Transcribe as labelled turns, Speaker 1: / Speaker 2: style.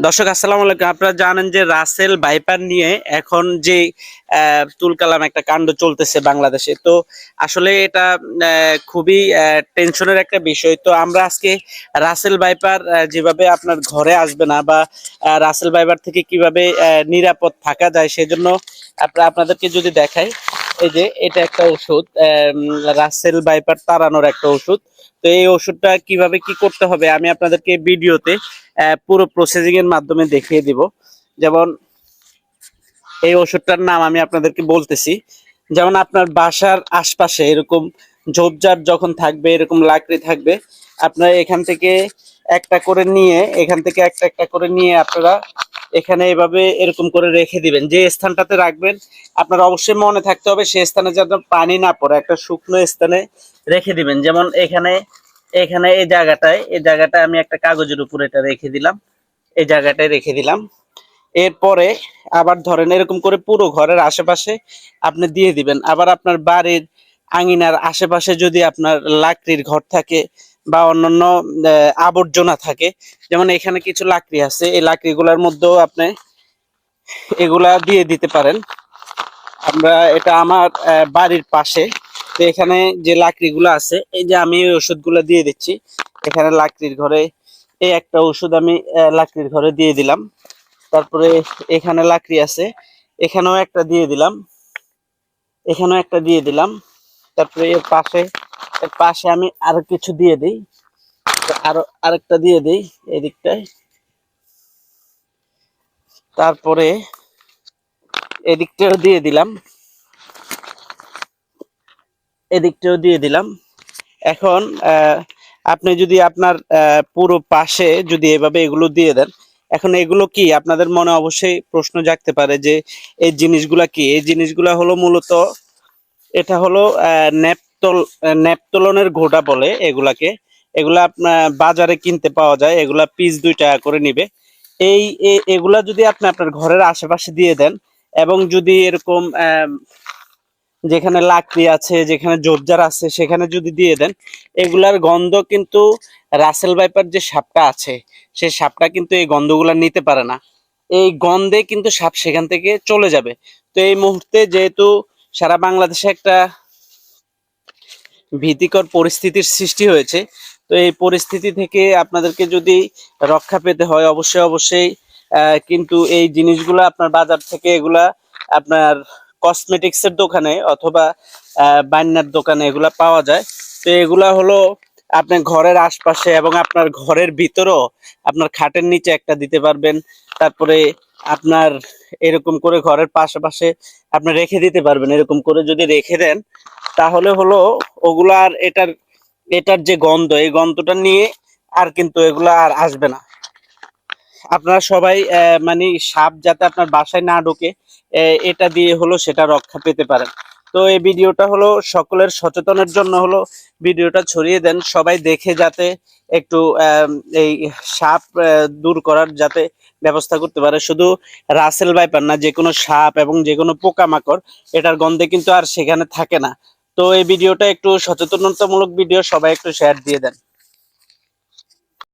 Speaker 1: দর্শক আসসালামু আলাইকুম। আপনারা জানেন যে রাসেল ভাইপার নিয়ে এখন যে তুলকালাম একটা কাণ্ড চলতেছে বাংলাদেশে। তো আসলে এটা খুবই টেনশনের একটা বিষয়। তো আমরা আজকে রাসেল ভাইপার যেভাবে আপনার ঘরে আসবে না বা রাসেল ভাইপার থেকে কিভাবে নিরাপদ থাকা যায় সেজন্য আপনাদেরকে যদি দেখাই, এই যে এটা একটা ওষুধ, রাসেল ভাইপার তাড়ানোর একটা ওষুধ। তো এই ওষুধটা কিভাবে কি করতে হবে আমি আপনাদেরকে ভিডিওতে পুরো প্রসেসিং এর মাধ্যমে দেখিয়ে দিব। যেমন এই ওষুধটার নাম আমি আপনাদেরকে বলতেছি। যেমন আপনার বাসার আশপাশে এরকম ঝোপঝাড় যখন থাকবে, এরকম লাকড়ি থাকবে, আপনারা এখান থেকে একটা করে নিয়ে, এখান থেকে একটা একটা করে নিয়ে আপনারা এখানে এভাবে এরকম করে রেখে দিবেন। যে স্থানটাতে রাখবেন আপনার অবশ্যই মনে থাকতে হবে সেই স্থানে যেন পানি না পড়ে, একটা শুকনো স্থানে রেখে দিবেন। যেমন এখানে এখানে এই জায়গাটায় আমি একটা কাগজের উপর এটা রেখে দিলাম, এই জায়গাটায় রেখে দিলাম। এরপরে আবার ধরেন এরকম করে পুরো ঘরের আশেপাশে আপনি দিয়ে দিবেন। আবার আপনার বাড়ির আঙিনার আশেপাশে যদি আপনার লাকড়ির ঘর থাকে বা অন্যান্য আবর্জনা থাকে, যেমন এখানে কিছু লাকড়ি আছে, এই লাকড়িগুলোর মধ্যেও আপনি এগুলা দিয়ে দিতে পারেন। এটা আমার বাড়ির পাশে। তো এখানে যে লাকড়িগুলো আছে, এই যে আমি এই ওষুধগুলো দিয়ে দিচ্ছি এখানে লাকড়ির ঘরে। এই একটা ওষুধ আমি লাকড়ির ঘরে দিয়ে দিলাম। তারপরে এখানে লাকড়ি আছে, এখানেও একটা দিয়ে দিলাম, এখানেও একটা দিয়ে দিলাম। তারপরে এর পাশে আমি আরো কিছু দিয়ে দিই, আরো আরেকটা দিয়ে দিই এই দিকটায়। তারপরে এদিকটাও দিয়ে দিলাম, এদিকটাও দিয়ে দিলাম। এখন আপনি যদি আপনার পুরো পাশে যদি এভাবে এগুলো দিয়ে দেন, এখন এগুলো কি আপনাদের মনে অবশ্যই প্রশ্ন জাগতে পারে যে এই জিনিসগুলা কি। এই জিনিসগুলা হলো মূলত, এটা হলো ন্যাপতলনের ঘোড়া বলে এগুলাকে। এগুলা আপনার বাজারে কিনতে পাওয়া যায়, এগুলা পিস 2 টাকা করে নিবে। এগুলা যদি আপনি আপনার ঘরের আশেপাশে দিয়ে দেন এবং যদি এরকম যেখানে লাকড়ি আছে, যেখানে ঝোপঝাড় আছে সেখানে যদি দিয়ে দেন, এগুলার গন্ধ কিন্তু রাসেল ভাইপার যে সাপটা আছে সেই সাপটা কিন্তু এই গন্ধগুলা নিতে পারে না। এই গন্ধে কিন্তু সাপ সেখান থেকে চলে যাবে। তো এই মুহূর্তে যেহেতু সারা বাংলাদেশে একটা ভীতিকর পরিস্থিতির সৃষ্টি হয়েছে, তো এই পরিস্থিতি থেকে আপনাদেরকে যদি রক্ষা পেতে হয় অবশ্যই অবশ্যই কিন্তু এই জিনিসগুলো আপনার বাজার থেকে এগুলা আপনার কসমেটিক্সের দোকানে অথবা বান্নার দোকানে এগুলা পাওয়া যায়। তো এগুলা হলো আপনার ঘরের আশপাশে এবং আপনার ঘরের ভিতরেও আপনার খাটের নিচে একটা দিতে পারবেন। তারপরে আপনার এরকম করে ঘরের পাশে আপনি রেখে দিতে পারবেন। এরকম করে যদি রেখে দেন তাহলে হলো ওগুলা আর এটার এটার যে গন্ধ, এই গন্ধটা নিয়ে আর কিন্তু এগুলা আর আসবে না। আপনারা সবাই মানে সাপ যাতে আপনার বাসায় না ঢোকে, এটা দিয়ে হলো সেটা রক্ষা পেতে পারেন। তো এই ভিডিওটা হলো সকলের সচেতনের জন্য, হলো ভিডিওটা ছড়িয়ে দেন সবাই দেখে, যাতে একটু এই সাপ দূর করার যাতে ব্যবস্থা করতে পারে। শুধু রাসেল ভাইপার না, যে কোনো সাপ এবং যে কোনো পোকামাকড় এটার গন্ধে কিন্তু আর সেখানে থাকে না। তো এই ভিডিওটা একটু সচেতনতামূলক ভিডিও, সবাই একটু শেয়ার দিয়ে দেন।